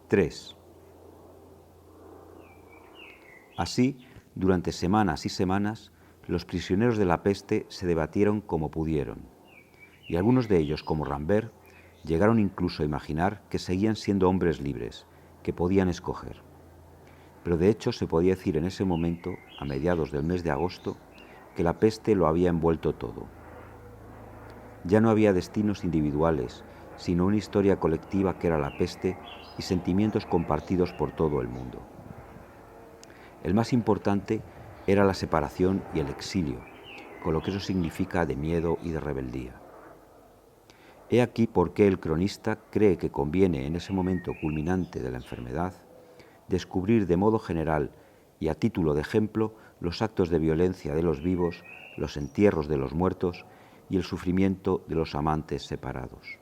3. Así, durante semanas y semanas, los prisioneros de la peste se debatieron como pudieron, y algunos de ellos, como Rambert, llegaron incluso a imaginar que seguían siendo hombres libres, que podían escoger. Pero de hecho se podía decir en ese momento, a mediados del mes de agosto, que la peste lo había envuelto todo. Ya no había destinos individuales, sino una historia colectiva que era la peste y sentimientos compartidos por todo el mundo. El más importante era la separación y el exilio, con lo que eso significa de miedo y de rebeldía. He aquí por qué el cronista cree que conviene en ese momento culminante de la enfermedad descubrir de modo general y a título de ejemplo los actos de violencia de los vivos, los entierros de los muertos y el sufrimiento de los amantes separados.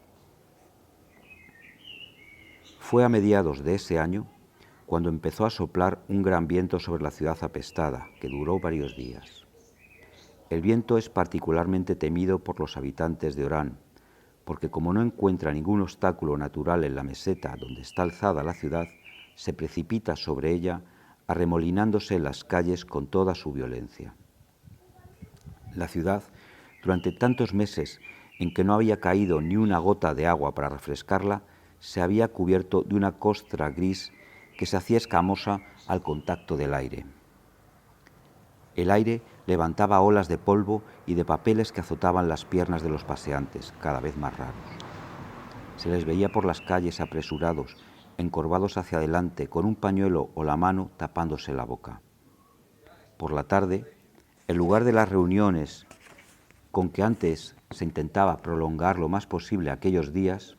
Fue a mediados de ese año cuando empezó a soplar un gran viento sobre la ciudad apestada, que duró varios días. El viento es particularmente temido por los habitantes de Orán, porque como no encuentra ningún obstáculo natural en la meseta donde está alzada la ciudad, se precipita sobre ella, arremolinándose en las calles con toda su violencia. La ciudad, durante tantos meses en que no había caído ni una gota de agua para refrescarla, se había cubierto de una costra gris que se hacía escamosa al contacto del aire. El aire levantaba olas de polvo y de papeles que azotaban las piernas de los paseantes, cada vez más raros. Se les veía por las calles apresurados, encorvados hacia adelante, con un pañuelo o la mano tapándose la boca. Por la tarde, en lugar de las reuniones con que antes se intentaba prolongar lo más posible aquellos días,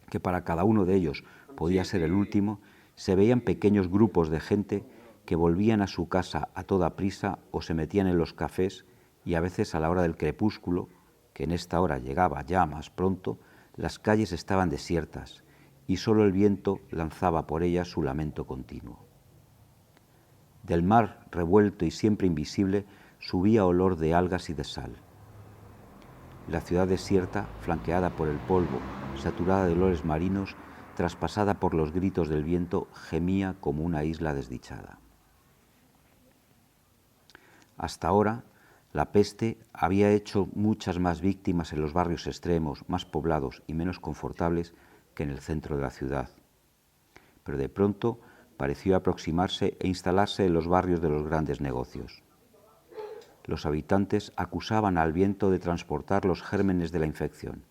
que para cada uno de ellos podía ser el último, se veían pequeños grupos de gente que volvían a su casa a toda prisa o se metían en los cafés y a veces a la hora del crepúsculo, que en esta hora llegaba ya más pronto, las calles estaban desiertas y solo el viento lanzaba por ellas su lamento continuo. Del mar revuelto y siempre invisible subía olor de algas y de sal. La ciudad desierta, flanqueada por el polvo, saturada de olores marinos, traspasada por los gritos del viento, gemía como una isla desdichada. Hasta ahora, la peste había hecho muchas más víctimas en los barrios extremos, más poblados y menos confortables que en el centro de la ciudad. Pero de pronto pareció aproximarse e instalarse en los barrios de los grandes negocios. Los habitantes acusaban al viento de transportar los gérmenes de la infección.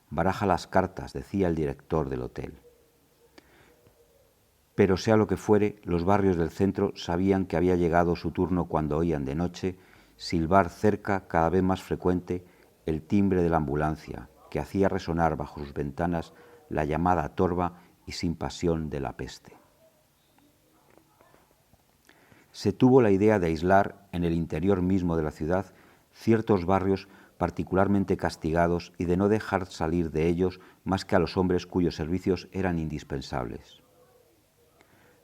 Baraja las cartas, decía el director del hotel. Pero sea lo que fuere, los barrios del centro sabían que había llegado su turno cuando oían de noche silbar cerca, cada vez más frecuente, el timbre de la ambulancia, que hacía resonar bajo sus ventanas la llamada torva y sin pasión de la peste. Se tuvo la idea de aislar en el interior mismo de la ciudad ciertos barrios particularmente castigados y de no dejar salir de ellos más que a los hombres cuyos servicios eran indispensables.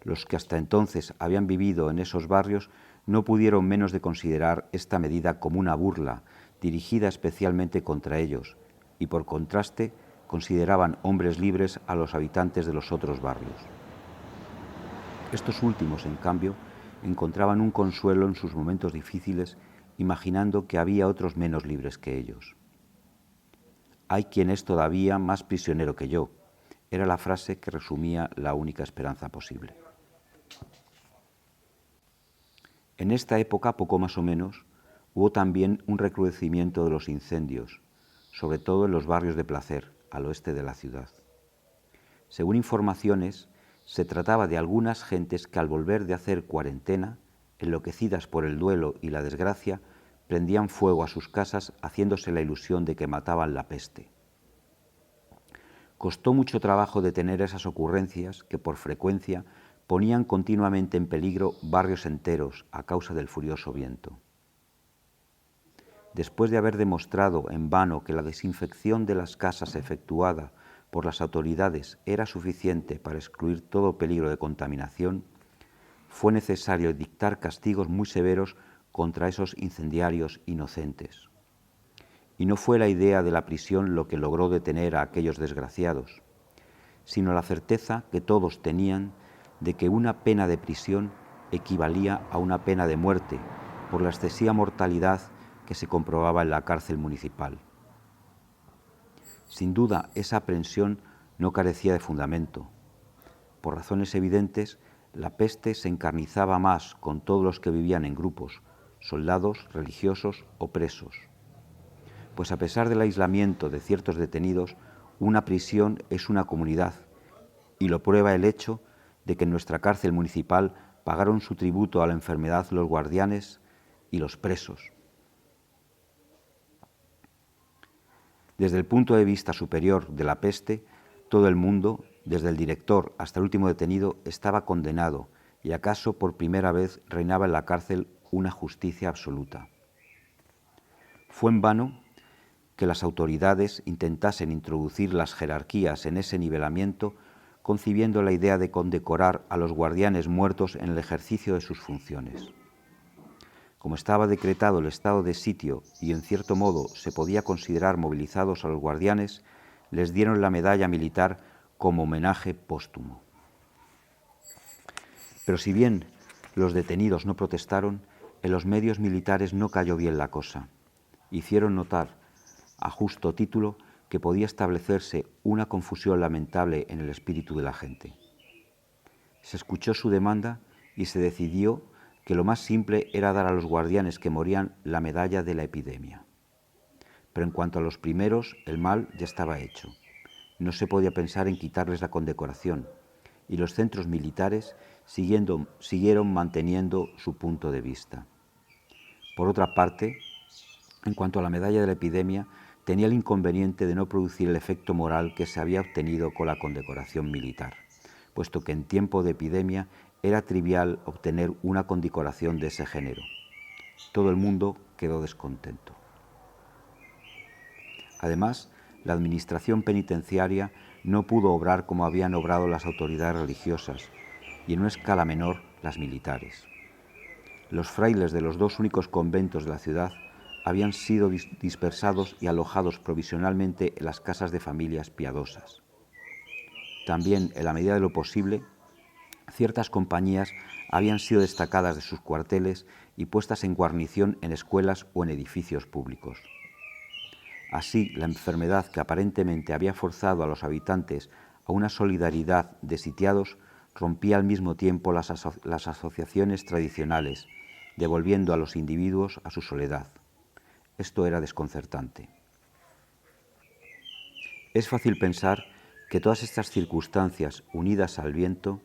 Los que hasta entonces habían vivido en esos barrios no pudieron menos de considerar esta medida como una burla dirigida especialmente contra ellos y por contraste consideraban hombres libres a los habitantes de los otros barrios. Estos últimos, en cambio, encontraban un consuelo en sus momentos difíciles imaginando que había otros menos libres que ellos. Hay quien es todavía más prisionero que yo, era la frase que resumía la única esperanza posible. En esta época, poco más o menos, hubo también un recrudecimiento de los incendios, sobre todo en los barrios de placer, al oeste de la ciudad. Según informaciones, se trataba de algunas gentes que al volver de hacer cuarentena, enloquecidas por el duelo y la desgracia, prendían fuego a sus casas haciéndose la ilusión de que mataban la peste. Costó mucho trabajo detener esas ocurrencias que por frecuencia ponían continuamente en peligro barrios enteros a causa del furioso viento. Después de haber demostrado en vano que la desinfección de las casas efectuada por las autoridades era suficiente para excluir todo peligro de contaminación, fue necesario dictar castigos muy severos contra esos incendiarios inocentes. Y no fue la idea de la prisión lo que logró detener a aquellos desgraciados, sino la certeza que todos tenían de que una pena de prisión equivalía a una pena de muerte por la excesiva mortalidad que se comprobaba en la cárcel municipal. Sin duda, esa aprensión no carecía de fundamento. Por razones evidentes, la peste se encarnizaba más con todos los que vivían en grupos, soldados, religiosos o presos. Pues a pesar del aislamiento de ciertos detenidos, una prisión es una comunidad, y lo prueba el hecho de que en nuestra cárcel municipal pagaron su tributo a la enfermedad los guardianes y los presos. Desde el punto de vista superior de la peste, todo el mundo, desde el director hasta el último detenido, estaba condenado, y acaso por primera vez reinaba en la cárcel una justicia absoluta. Fue en vano que las autoridades intentasen introducir las jerarquías en ese nivelamiento, concibiendo la idea de condecorar a los guardianes muertos en el ejercicio de sus funciones. Como estaba decretado el estado de sitio y en cierto modo se podía considerar movilizados a los guardianes, les dieron la medalla militar como homenaje póstumo. Pero si bien los detenidos no protestaron, en los medios militares no cayó bien la cosa. Hicieron notar, a justo título, que podía establecerse una confusión lamentable en el espíritu de la gente. Se escuchó su demanda y se decidió que lo más simple era dar a los guardianes que morían la medalla de la epidemia. Pero en cuanto a los primeros, el mal ya estaba hecho. No se podía pensar en quitarles la condecoración, y los centros militares siguieron manteniendo su punto de vista. Por otra parte, en cuanto a la medalla de la epidemia, tenía el inconveniente de no producir el efecto moral que se había obtenido con la condecoración militar, puesto que en tiempo de epidemia era trivial obtener una condecoración de ese género. Todo el mundo quedó descontento. Además, la administración penitenciaria no pudo obrar como habían obrado las autoridades religiosas y en una escala menor las militares. Los frailes de los dos únicos conventos de la ciudad habían sido dispersados y alojados provisionalmente en las casas de familias piadosas. También, en la medida de lo posible, ciertas compañías habían sido destacadas de sus cuarteles y puestas en guarnición en escuelas o en edificios públicos. Así, la enfermedad que aparentemente había forzado a los habitantes a una solidaridad de sitiados rompía al mismo tiempo las asociaciones tradicionales, devolviendo a los individuos a su soledad. Esto era desconcertante. Es fácil pensar que todas estas circunstancias, unidas al viento,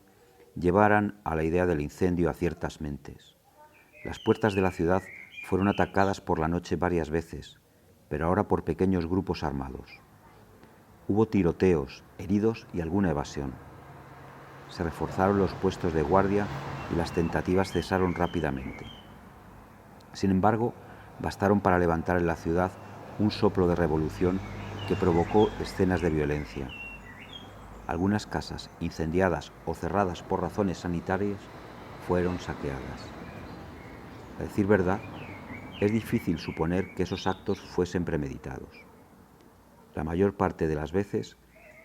llevaran a la idea del incendio a ciertas mentes. Las puertas de la ciudad fueron atacadas por la noche varias veces, pero ahora por pequeños grupos armados. Hubo tiroteos, heridos y alguna evasión. Se reforzaron los puestos de guardia y las tentativas cesaron rápidamente. Sin embargo, bastaron para levantar en la ciudad un soplo de revolución que provocó escenas de violencia. Algunas casas, incendiadas o cerradas por razones sanitarias, fueron saqueadas. A decir verdad, es difícil suponer que esos actos fuesen premeditados. La mayor parte de las veces,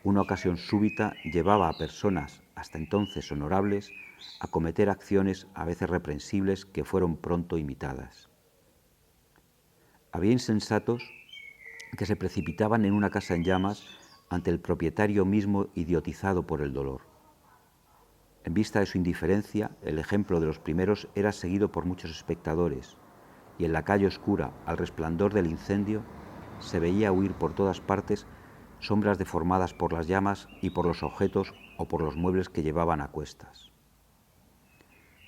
una ocasión súbita llevaba a personas, hasta entonces honorables, a cometer acciones a veces reprensibles que fueron pronto imitadas. Había insensatos que se precipitaban en una casa en llamas ante el propietario mismo idiotizado por el dolor. En vista de su indiferencia, el ejemplo de los primeros era seguido por muchos espectadores, y en la calle oscura, al resplandor del incendio, se veía huir por todas partes sombras deformadas por las llamas y por los objetos o por los muebles que llevaban a cuestas.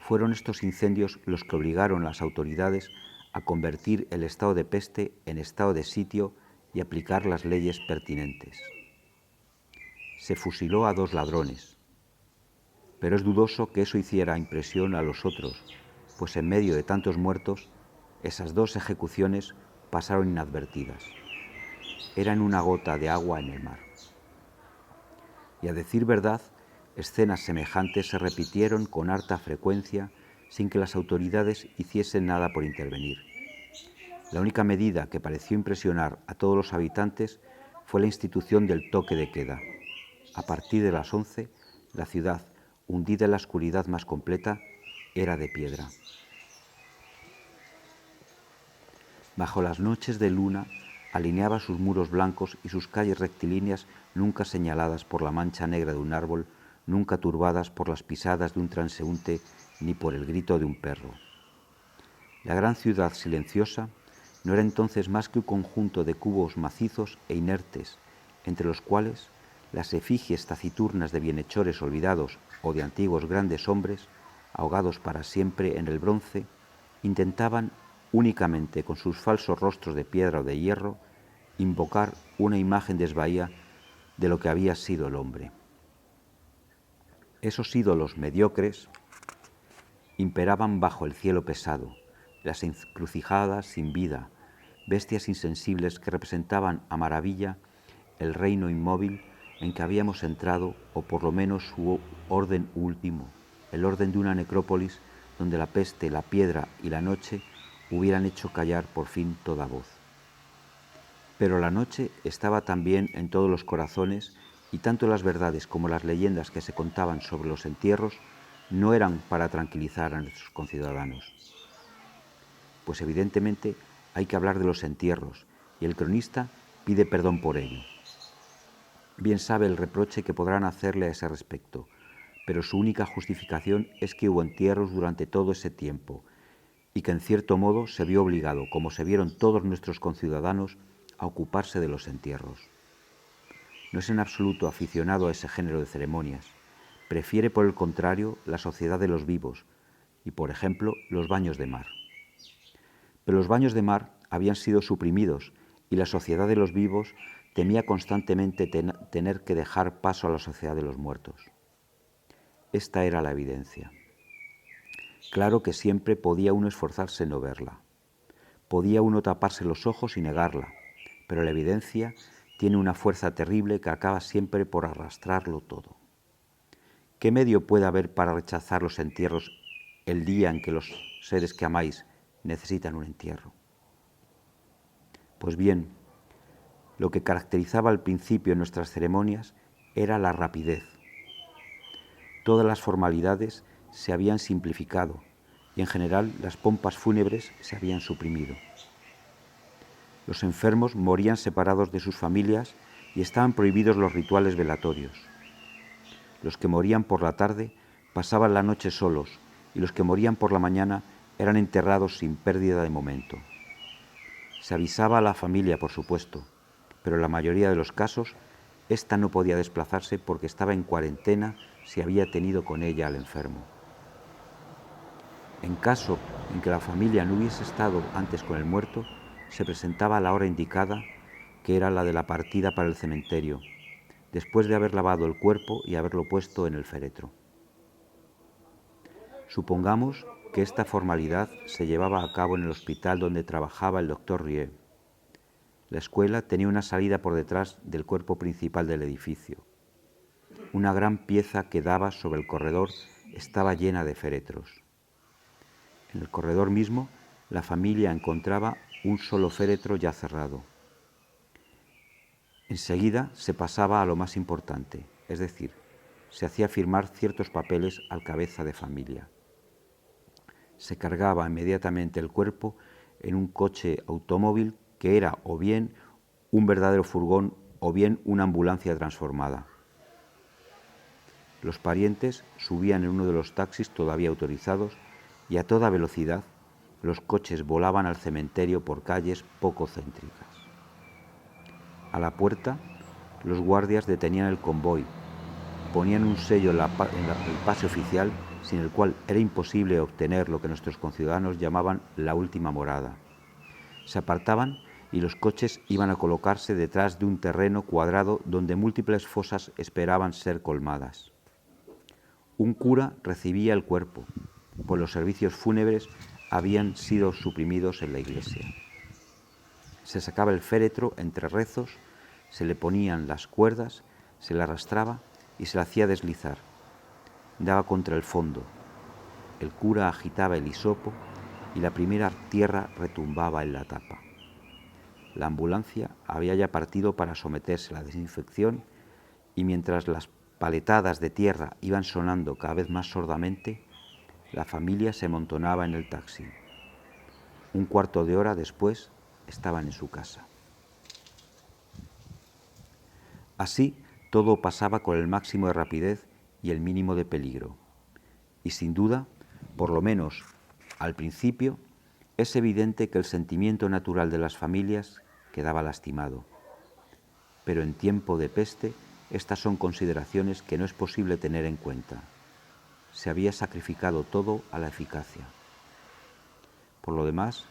Fueron estos incendios los que obligaron a las autoridades a convertir el estado de peste en estado de sitio y aplicar las leyes pertinentes. Se fusiló a 2 ladrones, pero es dudoso que eso hiciera impresión a los otros, pues en medio de tantos muertos, esas 2 ejecuciones pasaron inadvertidas. Eran una gota de agua en el mar. Y a decir verdad, escenas semejantes se repitieron con harta frecuencia sin que las autoridades hiciesen nada por intervenir. La única medida que pareció impresionar a todos los habitantes fue la institución del toque de queda. A partir de las 11, la ciudad, hundida en la oscuridad más completa, era de piedra. Bajo las noches de luna, alineaba sus muros blancos y sus calles rectilíneas nunca señaladas por la mancha negra de un árbol, nunca turbadas por las pisadas de un transeúnte ni por el grito de un perro. La gran ciudad silenciosa no era entonces más que un conjunto de cubos macizos e inertes, entre los cuales las efigies taciturnas de bienhechores olvidados o de antiguos grandes hombres, ahogados para siempre en el bronce, intentaban únicamente con sus falsos rostros de piedra o de hierro invocar una imagen desvaída de lo que había sido el hombre. Esos ídolos mediocres imperaban bajo el cielo pesado, las encrucijadas sin vida, bestias insensibles que representaban a maravilla el reino inmóvil en que habíamos entrado, o por lo menos su orden último, el orden de una necrópolis donde la peste, la piedra y la noche hubieran hecho callar por fin toda voz. Pero la noche estaba también en todos los corazones y tanto las verdades como las leyendas que se contaban sobre los entierros no eran para tranquilizar a nuestros conciudadanos. Pues evidentemente hay que hablar de los entierros y el cronista pide perdón por ello. Bien sabe el reproche que podrán hacerle a ese respecto, pero su única justificación es que hubo entierros durante todo ese tiempo y que en cierto modo se vio obligado, como se vieron todos nuestros conciudadanos, a ocuparse de los entierros. No es en absoluto aficionado a ese género de ceremonias. Prefiere, por el contrario, la sociedad de los vivos y, por ejemplo, los baños de mar. Pero los baños de mar habían sido suprimidos y la sociedad de los vivos temía constantemente tener que dejar paso a la sociedad de los muertos. Esta era la evidencia. Claro que siempre podía uno esforzarse en no verla. Podía uno taparse los ojos y negarla, pero la evidencia tiene una fuerza terrible que acaba siempre por arrastrarlo todo. ¿Qué medio puede haber para rechazar los entierros el día en que los seres que amáis necesitan un entierro? Pues bien, lo que caracterizaba al principio en nuestras ceremonias era la rapidez. Todas las formalidades se habían simplificado y en general las pompas fúnebres se habían suprimido. Los enfermos morían separados de sus familias y estaban prohibidos los rituales velatorios. Los que morían por la tarde pasaban la noche solos y los que morían por la mañana eran enterrados sin pérdida de momento. Se avisaba a la familia, por supuesto, pero en la mayoría de los casos ésta no podía desplazarse porque estaba en cuarentena si había tenido con ella al enfermo. En caso en que la familia no hubiese estado antes con el muerto, se presentaba a la hora indicada, que era la de la partida para el cementerio, después de haber lavado el cuerpo y haberlo puesto en el féretro. Supongamos que esta formalidad se llevaba a cabo en el hospital donde trabajaba el doctor Rieu. La escuela tenía una salida por detrás del cuerpo principal del edificio. Una gran pieza que daba sobre el corredor estaba llena de féretros. En el corredor mismo, la familia encontraba un solo féretro ya cerrado. Enseguida se pasaba a lo más importante, es decir, se hacía firmar ciertos papeles al cabeza de familia. Se cargaba inmediatamente el cuerpo en un coche automóvil que era o bien un verdadero furgón o bien una ambulancia transformada. Los parientes subían en uno de los taxis todavía autorizados y a toda velocidad los coches volaban al cementerio por calles poco céntricas. A la puerta, los guardias detenían el convoy, ponían un sello en el pase oficial sin el cual era imposible obtener lo que nuestros conciudadanos llamaban la última morada. Se apartaban y los coches iban a colocarse detrás de un terreno cuadrado donde múltiples fosas esperaban ser colmadas. Un cura recibía el cuerpo, pues los servicios fúnebres habían sido suprimidos en la iglesia. Se sacaba el féretro entre rezos, se le ponían las cuerdas, se le arrastraba y se le hacía deslizar. Daba contra el fondo. El cura agitaba el hisopo y la primera tierra retumbaba en la tapa. La ambulancia había ya partido para someterse a la desinfección y mientras las paletadas de tierra iban sonando cada vez más sordamente, la familia se amontonaba en el taxi. Un cuarto de hora después estaban en su casa. Así, todo pasaba con el máximo de rapidez y el mínimo de peligro. Y sin duda, por lo menos al principio, es evidente que el sentimiento natural de las familias quedaba lastimado. Pero en tiempo de peste, estas son consideraciones que no es posible tener en cuenta. Se había sacrificado todo a la eficacia. Por lo demás,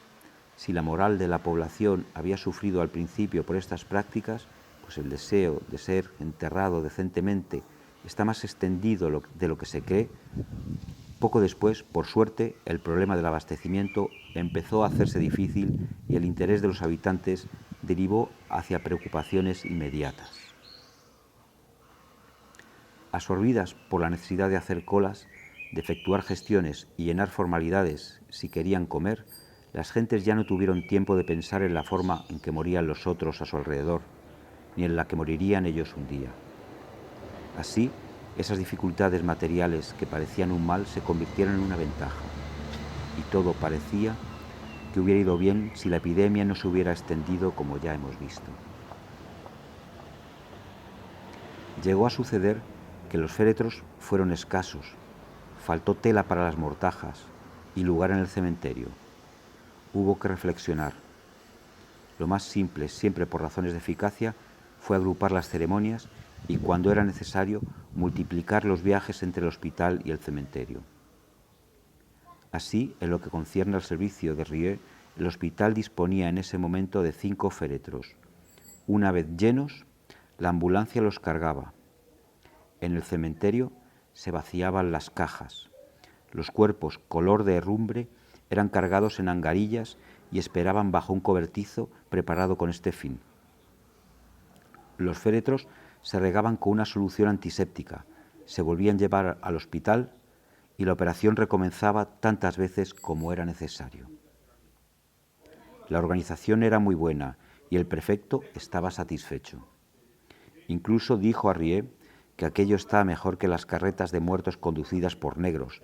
si la moral de la población había sufrido al principio por estas prácticas, pues el deseo de ser enterrado decentemente está más extendido de lo que se cree. Poco después, por suerte, el problema del abastecimiento empezó a hacerse difícil y el interés de los habitantes derivó hacia preocupaciones inmediatas. Absorbidas por la necesidad de hacer colas, de efectuar gestiones y llenar formalidades si querían comer, las gentes ya no tuvieron tiempo de pensar en la forma en que morían los otros a su alrededor, ni en la que morirían ellos un día. Así, esas dificultades materiales que parecían un mal se convirtieron en una ventaja, y todo parecía que hubiera ido bien si la epidemia no se hubiera extendido como ya hemos visto. Llegó a suceder que los féretros fueron escasos, faltó tela para las mortajas y lugar en el cementerio. Hubo que reflexionar. Lo más simple, siempre por razones de eficacia, fue agrupar las ceremonias y, cuando era necesario, multiplicar los viajes entre el hospital y el cementerio. Así, en lo que concierne al servicio de Rieux, el hospital disponía en ese momento de 5 féretros. Una vez llenos, la ambulancia los cargaba. En el cementerio se vaciaban las cajas. Los cuerpos, color de herrumbre, eran cargados en angarillas y esperaban bajo un cobertizo preparado con este fin. Los féretros se regaban con una solución antiséptica, se volvían a llevar al hospital y la operación recomenzaba tantas veces como era necesario. La organización era muy buena y el prefecto estaba satisfecho. Incluso dijo a Rieux que aquello estaba mejor que las carretas de muertos conducidas por negros,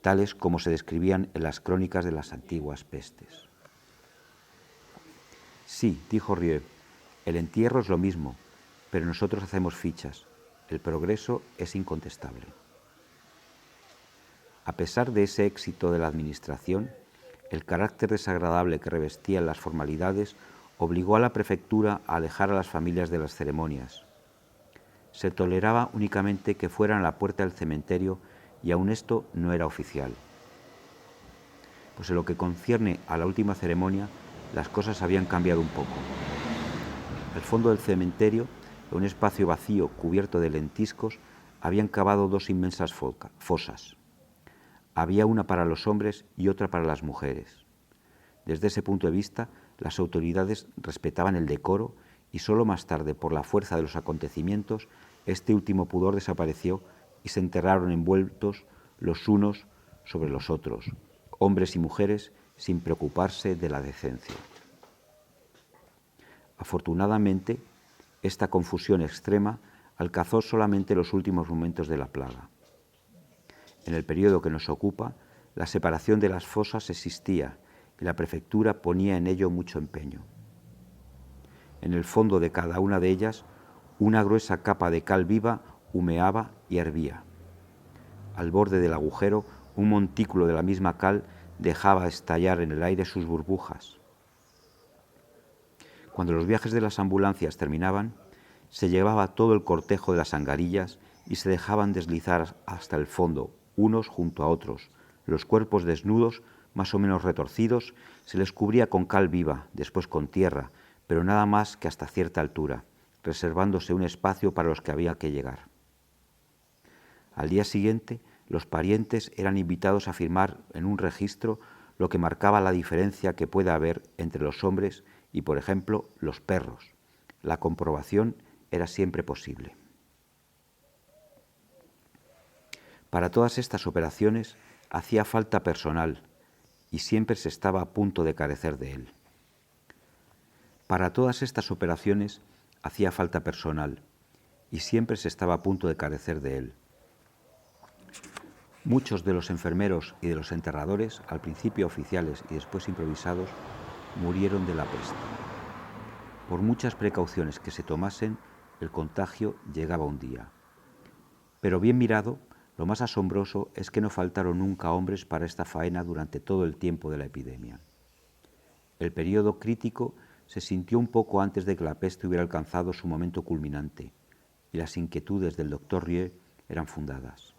tales como se describían en las crónicas de las antiguas pestes. Sí, dijo Rieux, el entierro es lo mismo, pero nosotros hacemos fichas. El progreso es incontestable. A pesar de ese éxito de la administración, el carácter desagradable que revestían las formalidades obligó a la prefectura a alejar a las familias de las ceremonias. Se toleraba únicamente que fueran a la puerta del cementerio y aun esto no era oficial. Pues en lo que concierne a la última ceremonia, las cosas habían cambiado un poco. Al fondo del cementerio, en un espacio vacío cubierto de lentiscos, habían cavado 2 inmensas fosas. Había una para los hombres y otra para las mujeres. Desde ese punto de vista, las autoridades respetaban el decoro y solo más tarde, por la fuerza de los acontecimientos, este último pudor desapareció y se enterraron envueltos los unos sobre los otros, hombres y mujeres, sin preocuparse de la decencia. Afortunadamente, esta confusión extrema alcanzó solamente los últimos momentos de la plaga. En el periodo que nos ocupa, la separación de las fosas existía y la prefectura ponía en ello mucho empeño. En el fondo de cada una de ellas, una gruesa capa de cal viva humeaba y hervía. Al borde del agujero, un montículo de la misma cal dejaba estallar en el aire sus burbujas. Cuando los viajes de las ambulancias terminaban, se llevaba todo el cortejo de las angarillas y se dejaban deslizar hasta el fondo, unos junto a otros. Los cuerpos desnudos, más o menos retorcidos, se les cubría con cal viva, después con tierra, pero nada más que hasta cierta altura, reservándose un espacio para los que había que llegar. Al día siguiente, los parientes eran invitados a firmar en un registro lo que marcaba la diferencia que puede haber entre los hombres y, por ejemplo, los perros. La comprobación era siempre posible. Para todas estas operaciones hacía falta personal y siempre se estaba a punto de carecer de él. Para todas estas operaciones hacía falta personal y siempre se estaba a punto de carecer de él. Muchos de los enfermeros y de los enterradores, al principio oficiales y después improvisados, murieron de la peste. Por muchas precauciones que se tomasen, el contagio llegaba un día. Pero bien mirado, lo más asombroso es que no faltaron nunca hombres para esta faena durante todo el tiempo de la epidemia. El periodo crítico se sintió un poco antes de que la peste hubiera alcanzado su momento culminante, y las inquietudes del doctor Rieu eran fundadas.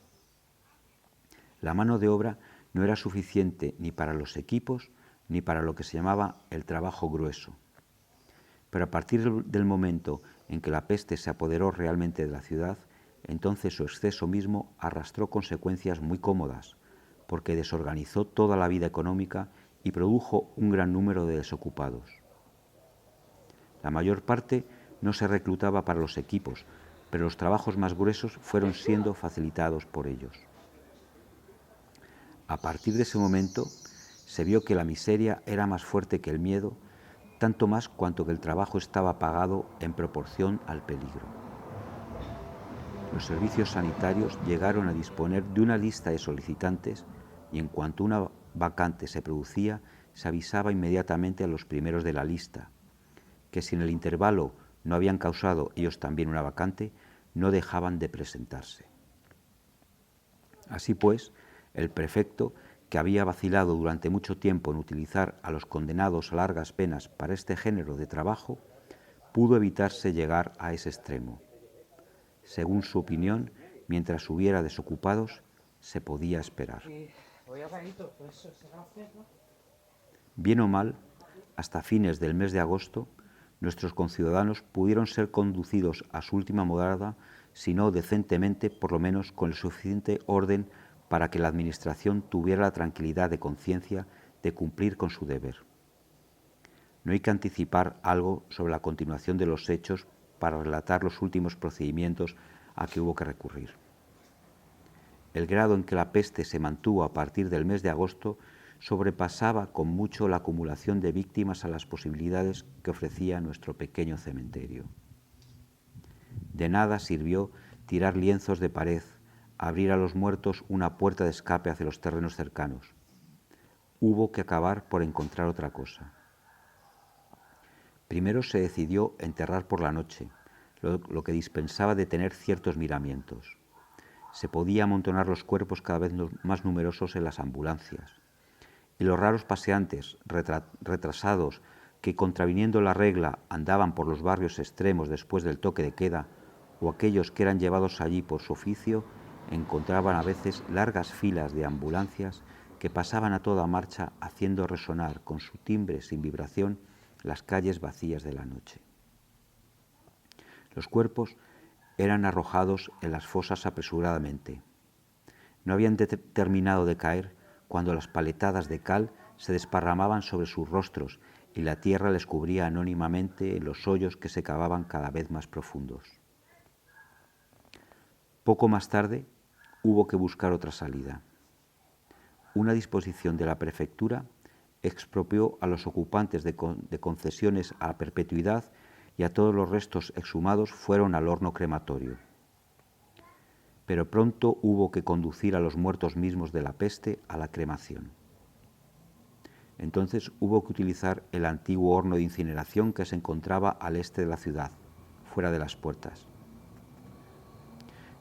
La mano de obra no era suficiente ni para los equipos ni para lo que se llamaba el trabajo grueso. Pero a partir del momento en que la peste se apoderó realmente de la ciudad, entonces su exceso mismo arrastró consecuencias muy cómodas, porque desorganizó toda la vida económica y produjo un gran número de desocupados. La mayor parte no se reclutaba para los equipos, pero los trabajos más gruesos fueron siendo facilitados por ellos. A partir de ese momento se vio que la miseria era más fuerte que el miedo, tanto más cuanto que el trabajo estaba pagado en proporción al peligro. Los servicios sanitarios llegaron a disponer de una lista de solicitantes y en cuanto una vacante se producía, se avisaba inmediatamente a los primeros de la lista, que si en el intervalo no habían causado ellos también una vacante, no dejaban de presentarse. Así pues, el prefecto, que había vacilado durante mucho tiempo en utilizar a los condenados a largas penas para este género de trabajo, pudo evitarse llegar a ese extremo. Según su opinión, mientras hubiera desocupados, se podía esperar. Bien o mal, hasta fines del mes de agosto, nuestros conciudadanos pudieron ser conducidos a su última morada, si no decentemente, por lo menos con el suficiente orden para que la Administración tuviera la tranquilidad de conciencia de cumplir con su deber. No hay que anticipar algo sobre la continuación de los hechos para relatar los últimos procedimientos a que hubo que recurrir. El grado en que la peste se mantuvo a partir del mes de agosto sobrepasaba con mucho la acumulación de víctimas a las posibilidades que ofrecía nuestro pequeño cementerio. De nada sirvió tirar lienzos de pared, abrir a los muertos una puerta de escape hacia los terrenos cercanos. Hubo que acabar por encontrar otra cosa. Primero se decidió enterrar por la noche, lo que dispensaba de tener ciertos miramientos. Se podía amontonar los cuerpos cada vez más numerosos en las ambulancias. Y los raros paseantes retrasados que, contraviniendo la regla, andaban por los barrios extremos después del toque de queda, o aquellos que eran llevados allí por su oficio, encontraban a veces largas filas de ambulancias que pasaban a toda marcha haciendo resonar con su timbre sin vibración las calles vacías de la noche. Los cuerpos eran arrojados en las fosas apresuradamente. No habían terminado de caer cuando las paletadas de cal se desparramaban sobre sus rostros y la tierra les cubría anónimamente en los hoyos que se cavaban cada vez más profundos. Poco más tarde hubo que buscar otra salida. Una disposición de la prefectura expropió a los ocupantes de concesiones a perpetuidad y a todos los restos exhumados fueron al horno crematorio. Pero pronto hubo que conducir a los muertos mismos de la peste a la cremación. Entonces hubo que utilizar el antiguo horno de incineración que se encontraba al este de la ciudad, fuera de las puertas.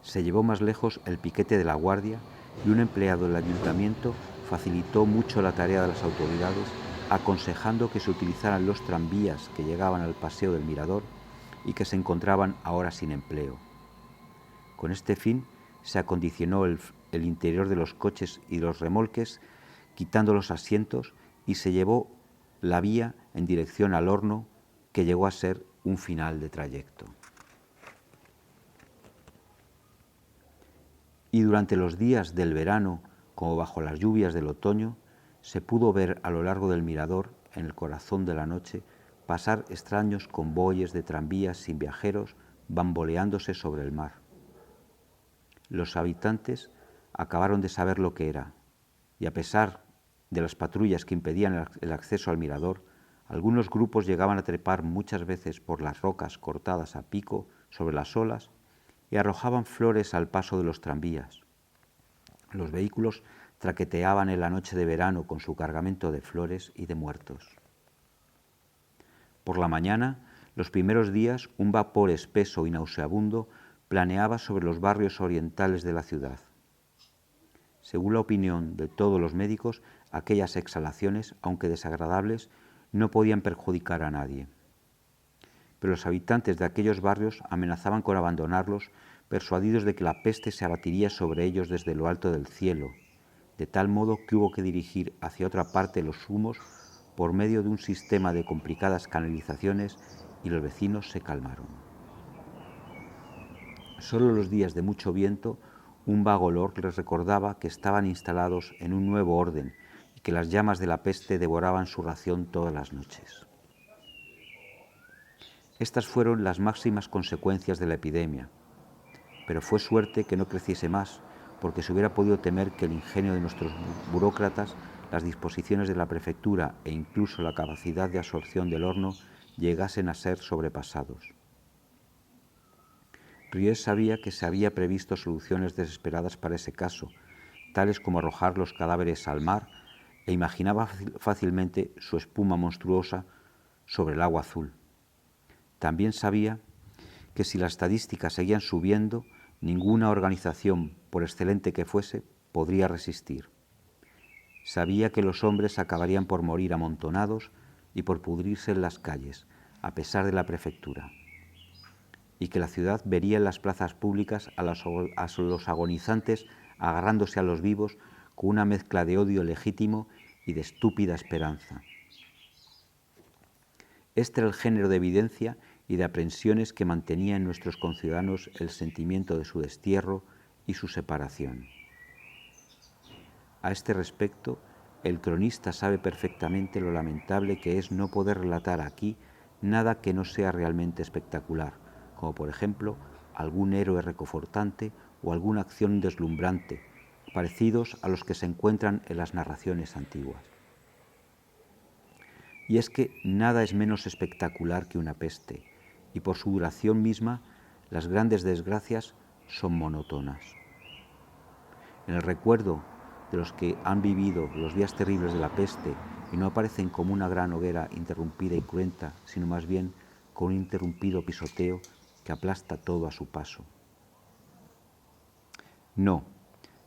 Se llevó más lejos el piquete de la guardia y un empleado del ayuntamiento facilitó mucho la tarea de las autoridades, aconsejando que se utilizaran los tranvías que llegaban al paseo del Mirador y que se encontraban ahora sin empleo. Con este fin se acondicionó el interior de los coches y los remolques, quitando los asientos, y se llevó la vía en dirección al horno, que llegó a ser un final de trayecto. Y durante los días del verano, como bajo las lluvias del otoño, se pudo ver a lo largo del mirador, en el corazón de la noche, pasar extraños convoyes de tranvías sin viajeros bamboleándose sobre el mar. Los habitantes acabaron de saber lo que era, y a pesar de las patrullas que impedían el acceso al mirador, algunos grupos llegaban a trepar muchas veces por las rocas cortadas a pico sobre las olas y arrojaban flores al paso de los tranvías. Los vehículos traqueteaban en la noche de verano con su cargamento de flores y de muertos. Por la mañana, los primeros días, un vapor espeso y nauseabundo planeaba sobre los barrios orientales de la ciudad. Según la opinión de todos los médicos, aquellas exhalaciones, aunque desagradables, no podían perjudicar a nadie. Pero los habitantes de aquellos barrios amenazaban con abandonarlos, persuadidos de que la peste se abatiría sobre ellos desde lo alto del cielo, de tal modo que hubo que dirigir hacia otra parte los humos por medio de un sistema de complicadas canalizaciones, y los vecinos se calmaron. Solo los días de mucho viento, un vago olor les recordaba que estaban instalados en un nuevo orden y que las llamas de la peste devoraban su ración todas las noches. Estas fueron las máximas consecuencias de la epidemia, pero fue suerte que no creciese más, porque se hubiera podido temer que el ingenio de nuestros burócratas, las disposiciones de la prefectura e incluso la capacidad de absorción del horno llegasen a ser sobrepasados. Ries sabía que se había previsto soluciones desesperadas para ese caso, tales como arrojar los cadáveres al mar, e imaginaba fácilmente su espuma monstruosa sobre el agua azul. También sabía que si las estadísticas seguían subiendo, ninguna organización, por excelente que fuese, podría resistir. Sabía que los hombres acabarían por morir amontonados y por pudrirse en las calles, a pesar de la prefectura, y que la ciudad vería en las plazas públicas a los agonizantes agarrándose a los vivos con una mezcla de odio legítimo y de estúpida esperanza. Este era el género de evidencia y de aprensiones que mantenía en nuestros conciudadanos el sentimiento de su destierro y su separación. A este respecto, el cronista sabe perfectamente lo lamentable que es no poder relatar aquí nada que no sea realmente espectacular, como por ejemplo algún héroe reconfortante o alguna acción deslumbrante, parecidos a los que se encuentran en las narraciones antiguas. Y es que nada es menos espectacular que una peste, y por su duración misma, las grandes desgracias son monótonas. En el recuerdo de los que han vivido los días terribles de la peste y no aparecen como una gran hoguera interrumpida y cruenta, sino más bien con un interrumpido pisoteo que aplasta todo a su paso. No,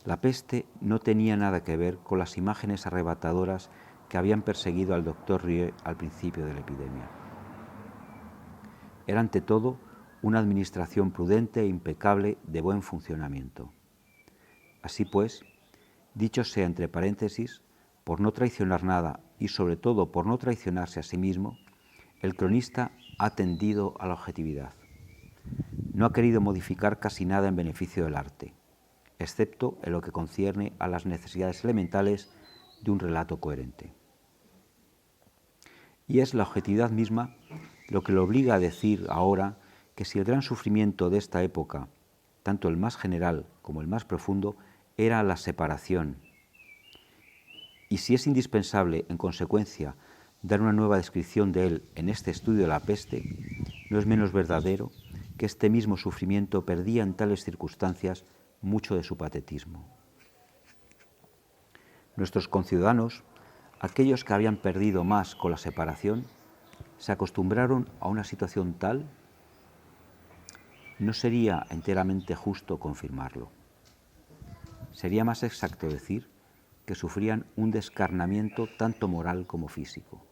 la peste no tenía nada que ver con las imágenes arrebatadoras que habían perseguido al doctor Ries al principio de la epidemia. Era ante todo una administración prudente e impecable de buen funcionamiento. Así pues, dicho sea entre paréntesis, por no traicionar nada y sobre todo por no traicionarse a sí mismo, el cronista ha tendido a la objetividad. No ha querido modificar casi nada en beneficio del arte, excepto en lo que concierne a las necesidades elementales de un relato coherente. Y es la objetividad misma lo que le obliga a decir ahora que si el gran sufrimiento de esta época, tanto el más general como el más profundo, era la separación, y si es indispensable, en consecuencia, dar una nueva descripción de él en este estudio de la peste, no es menos verdadero que este mismo sufrimiento perdía en tales circunstancias mucho de su patetismo. Nuestros conciudadanos, aquellos que habían perdido más con la separación, se acostumbraron a una situación tal, no sería enteramente justo confirmarlo. Sería más exacto decir que sufrían un descarnamiento tanto moral como físico.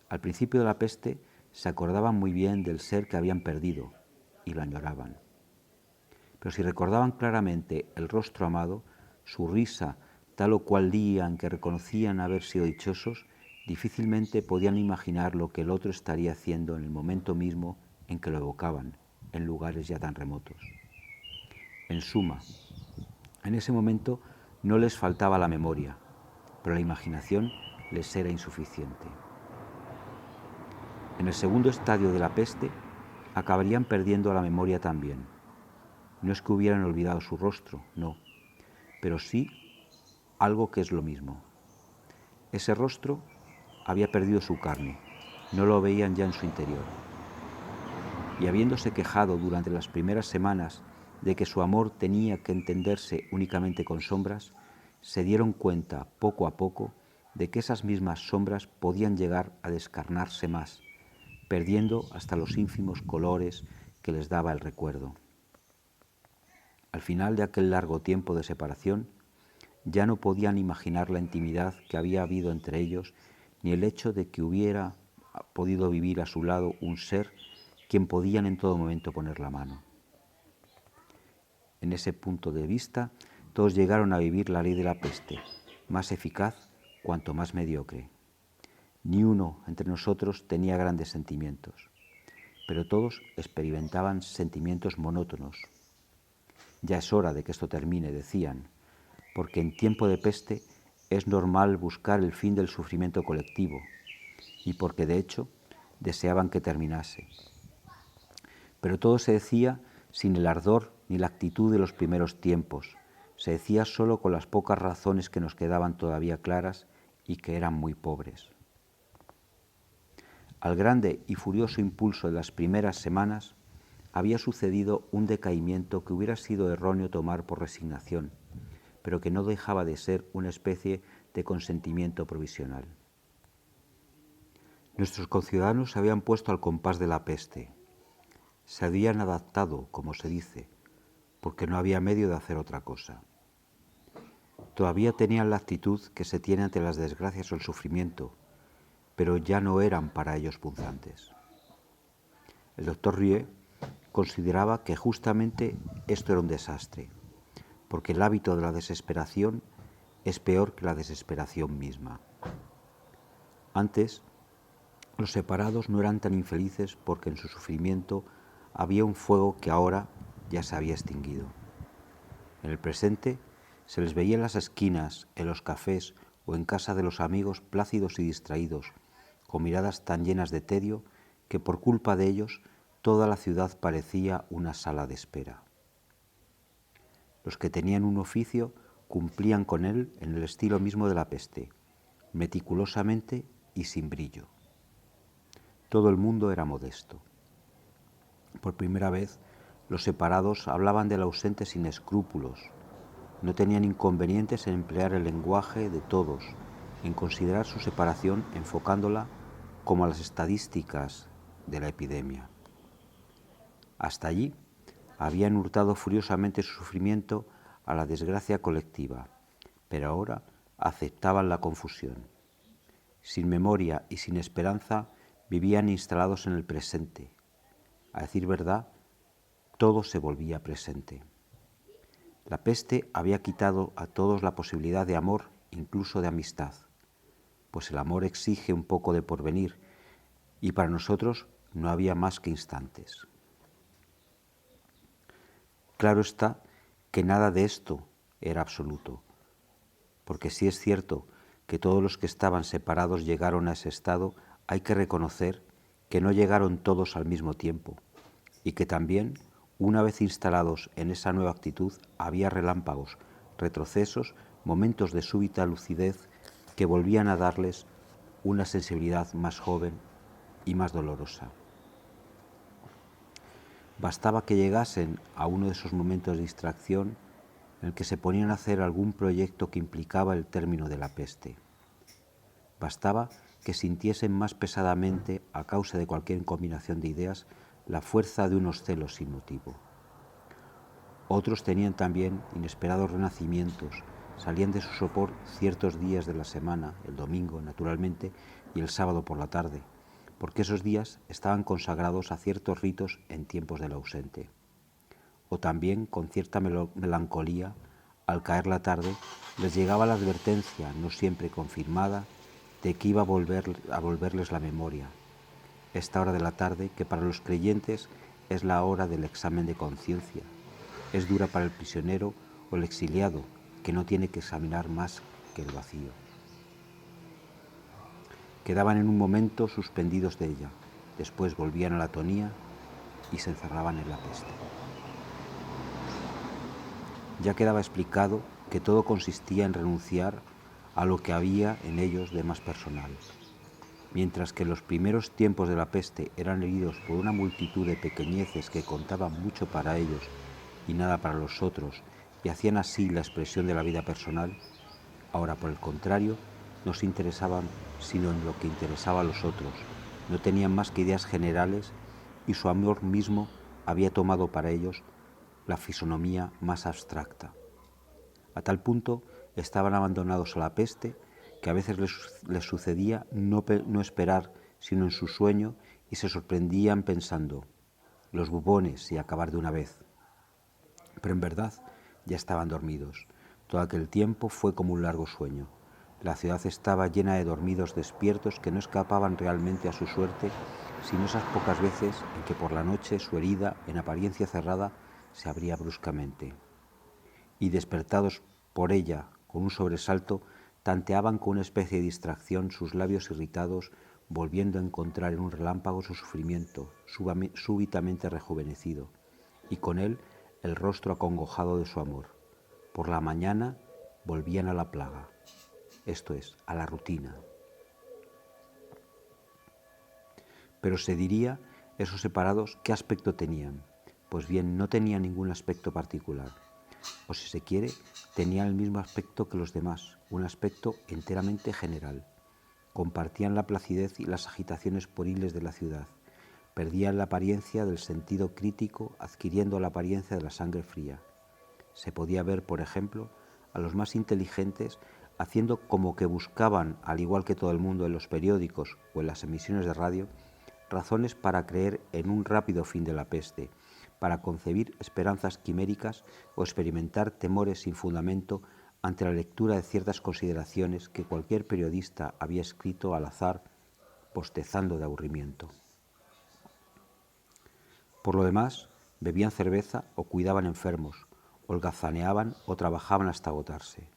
Al principio de la peste se acordaban muy bien del ser que habían perdido y lo añoraban. Pero si recordaban claramente el rostro amado, su risa, tal o cual día en que reconocían haber sido dichosos, difícilmente podían imaginar lo que el otro estaría haciendo en el momento mismo en que lo evocaban, en lugares ya tan remotos. En suma, en ese momento no les faltaba la memoria, pero la imaginación les era insuficiente. En el segundo estadio de la peste, acabarían perdiendo la memoria también. No es que hubieran olvidado su rostro, no, pero sí algo que es lo mismo. Ese rostro había perdido su carne, no lo veían ya en su interior. y habiéndose quejado durante las primeras semanas de que su amor tenía que entenderse únicamente con sombras, se dieron cuenta poco a poco de que esas mismas sombras podían llegar a descarnarse más, perdiendo hasta los ínfimos colores que les daba el recuerdo. Al final de aquel largo tiempo de separación, ya no podían imaginar la intimidad que había habido entre ellos, ni el hecho de que hubiera podido vivir a su lado un ser quien podían en todo momento poner la mano. En ese punto de vista, todos llegaron a vivir la ley de la peste, más eficaz cuanto más mediocre. Ni uno entre nosotros tenía grandes sentimientos, pero todos experimentaban sentimientos monótonos. Ya es hora de que esto termine, decían, porque en tiempo de peste es normal buscar el fin del sufrimiento colectivo, y porque de hecho deseaban que terminase. Pero todo se decía sin el ardor ni la actitud de los primeros tiempos, se decía solo con las pocas razones que nos quedaban todavía claras y que eran muy pobres. Al grande y furioso impulso de las primeras semanas había sucedido un decaimiento que hubiera sido erróneo tomar por resignación, pero que no dejaba de ser una especie de consentimiento provisional. Nuestros conciudadanos se habían puesto al compás de la peste. Se habían adaptado, como se dice, porque no había medio de hacer otra cosa. Todavía tenían la actitud que se tiene ante las desgracias o el sufrimiento, pero ya no eran para ellos punzantes. El doctor Rieu consideraba que justamente esto era un desastre, porque el hábito de la desesperación es peor que la desesperación misma. Antes, los separados no eran tan infelices porque en su sufrimiento había un fuego que ahora ya se había extinguido. En el presente se les veía en las esquinas, en los cafés o en casa de los amigos plácidos y distraídos, con miradas tan llenas de tedio que por culpa de ellos toda la ciudad parecía una sala de espera. Los que tenían un oficio cumplían con él en el estilo mismo de la peste, meticulosamente y sin brillo. Todo el mundo era modesto. Por primera vez, los separados hablaban del ausente sin escrúpulos. No tenían inconvenientes en emplear el lenguaje de todos, en considerar su separación enfocándola como a las estadísticas de la epidemia. Hasta allí habían hurtado furiosamente su sufrimiento a la desgracia colectiva, pero ahora aceptaban la confusión. Sin memoria y sin esperanza, vivían instalados en el presente. A decir verdad, todo se volvía presente. La peste había quitado a todos la posibilidad de amor, incluso de amistad, pues el amor exige un poco de porvenir, y para nosotros no había más que instantes. Claro está que nada de esto era absoluto, porque si es cierto que todos los que estaban separados llegaron a ese estado, hay que reconocer que no llegaron todos al mismo tiempo y que también, una vez instalados en esa nueva actitud, había relámpagos, retrocesos, momentos de súbita lucidez que volvían a darles una sensibilidad más joven y más dolorosa. Bastaba que llegasen a uno de esos momentos de distracción en el que se ponían a hacer algún proyecto que implicaba el término de la peste. Bastaba que sintiesen más pesadamente, a causa de cualquier combinación de ideas, la fuerza de unos celos sin motivo. Otros tenían también inesperados renacimientos, salían de su sopor ciertos días de la semana, el domingo naturalmente y el sábado por la tarde, porque esos días estaban consagrados a ciertos ritos en tiempos del ausente. O también, con cierta melancolía, al caer la tarde, les llegaba la advertencia, no siempre confirmada, de que iba a volverles la memoria. Esta hora de la tarde, que para los creyentes es la hora del examen de conciencia, es dura para el prisionero o el exiliado, que no tiene que examinar más que el vacío. Quedaban en un momento suspendidos de ella, después volvían a la atonía y se encerraban en la peste. Ya quedaba explicado que todo consistía en renunciar a lo que había en ellos de más personal. Mientras que en los primeros tiempos de la peste eran heridos por una multitud de pequeñeces que contaban mucho para ellos y nada para los otros, y hacían así la expresión de la vida personal, ahora por el contrario, no se interesaban sino en lo que interesaba a los otros, no tenían más que ideas generales y su amor mismo había tomado para ellos la fisonomía más abstracta. A tal punto estaban abandonados a la peste que a veces les sucedía no esperar sino en su sueño y se sorprendían pensando, los bubones y acabar de una vez. Pero en verdad ya estaban dormidos. Todo aquel tiempo fue como un largo sueño. La ciudad estaba llena de dormidos despiertos que no escapaban realmente a su suerte, sino esas pocas veces en que por la noche su herida, en apariencia cerrada, se abría bruscamente. Y despertados por ella con un sobresalto, tanteaban con una especie de distracción sus labios irritados, volviendo a encontrar en un relámpago su sufrimiento, súbitamente rejuvenecido, y con él el rostro acongojado de su amor. Por la mañana volvían a la plaga, esto es, a la rutina. Pero se diría, esos separados, ¿qué aspecto tenían? Pues bien, no tenían ningún aspecto particular. O si se quiere, tenían el mismo aspecto que los demás, un aspecto enteramente general. Compartían la placidez y las agitaciones pueriles de la ciudad. Perdían la apariencia del sentido crítico, adquiriendo la apariencia de la sangre fría. Se podía ver, por ejemplo, a los más inteligentes haciendo como que buscaban, al igual que todo el mundo en los periódicos o en las emisiones de radio, razones para creer en un rápido fin de la peste, para concebir esperanzas quiméricas o experimentar temores sin fundamento ante la lectura de ciertas consideraciones que cualquier periodista había escrito al azar, bostezando de aburrimiento. Por lo demás, bebían cerveza o cuidaban enfermos, holgazaneaban o trabajaban hasta agotarse.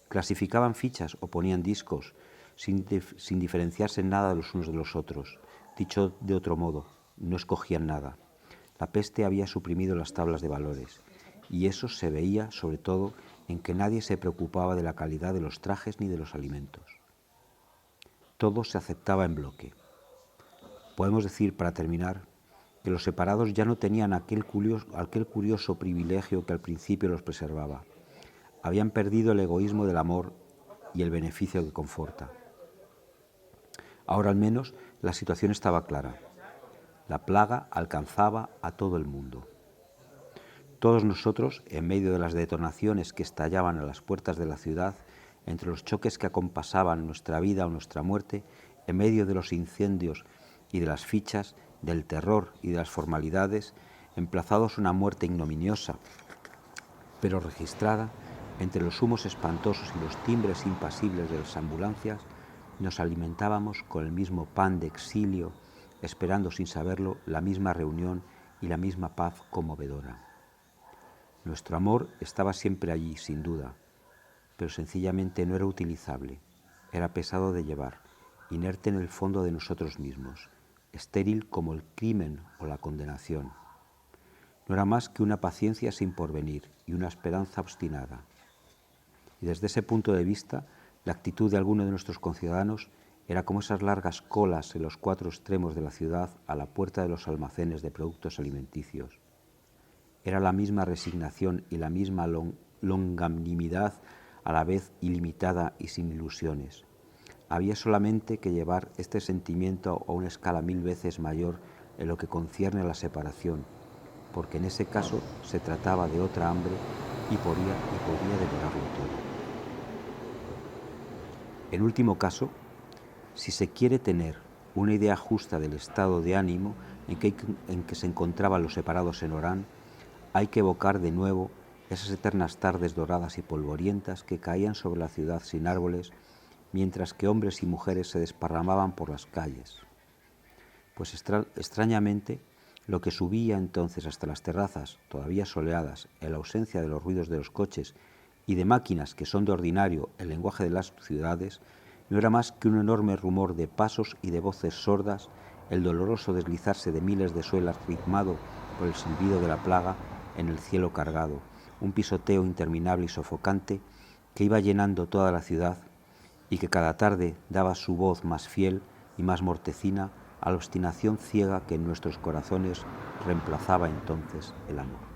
Clasificaban fichas o ponían discos, sin diferenciarse en nada de los unos de los otros. Dicho de otro modo, no escogían nada. La peste había suprimido las tablas de valores, y eso se veía sobre todo en que nadie se preocupaba de la calidad de los trajes ni de los alimentos. Todo se aceptaba en bloque. Podemos decir, para terminar, que los separados ya no tenían aquel curioso privilegio que al principio los preservaba. Habían perdido el egoísmo del amor y el beneficio que conforta. Ahora al menos la situación estaba clara. La plaga alcanzaba a todo el mundo. Todos nosotros, en medio de las detonaciones que estallaban a las puertas de la ciudad, entre los choques que acompasaban nuestra vida o nuestra muerte, en medio de los incendios y de las fichas, del terror y de las formalidades, emplazados a una muerte ignominiosa, pero registrada, entre los humos espantosos y los timbres impasibles de las ambulancias, nos alimentábamos con el mismo pan de exilio, esperando sin saberlo la misma reunión y la misma paz conmovedora. Nuestro amor estaba siempre allí, sin duda, pero sencillamente no era utilizable, era pesado de llevar, inerte en el fondo de nosotros mismos, estéril como el crimen o la condenación. No era más que una paciencia sin porvenir y una esperanza obstinada. Y desde ese punto de vista, la actitud de algunos de nuestros conciudadanos era como esas largas colas en los cuatro extremos de la ciudad a la puerta de los almacenes de productos alimenticios. Era la misma resignación y la misma longanimidad, a la vez ilimitada y sin ilusiones. Había solamente que llevar este sentimiento a una escala 1000 veces mayor en lo que concierne a la separación, porque en ese caso se trataba de otra hambre y podía devorarlo todo. En último caso, si se quiere tener una idea justa del estado de ánimo en que se encontraban los separados en Orán, hay que evocar de nuevo esas eternas tardes doradas y polvorientas que caían sobre la ciudad sin árboles, mientras que hombres y mujeres se desparramaban por las calles. Pues extrañamente, lo que subía entonces hasta las terrazas, todavía soleadas, en la ausencia de los ruidos de los coches y de máquinas que son de ordinario el lenguaje de las ciudades, no era más que un enorme rumor de pasos y de voces sordas, el doloroso deslizarse de miles de suelas ritmado por el silbido de la plaga en el cielo cargado, un pisoteo interminable y sofocante que iba llenando toda la ciudad y que cada tarde daba su voz más fiel y más mortecina a la obstinación ciega que en nuestros corazones reemplazaba entonces el amor.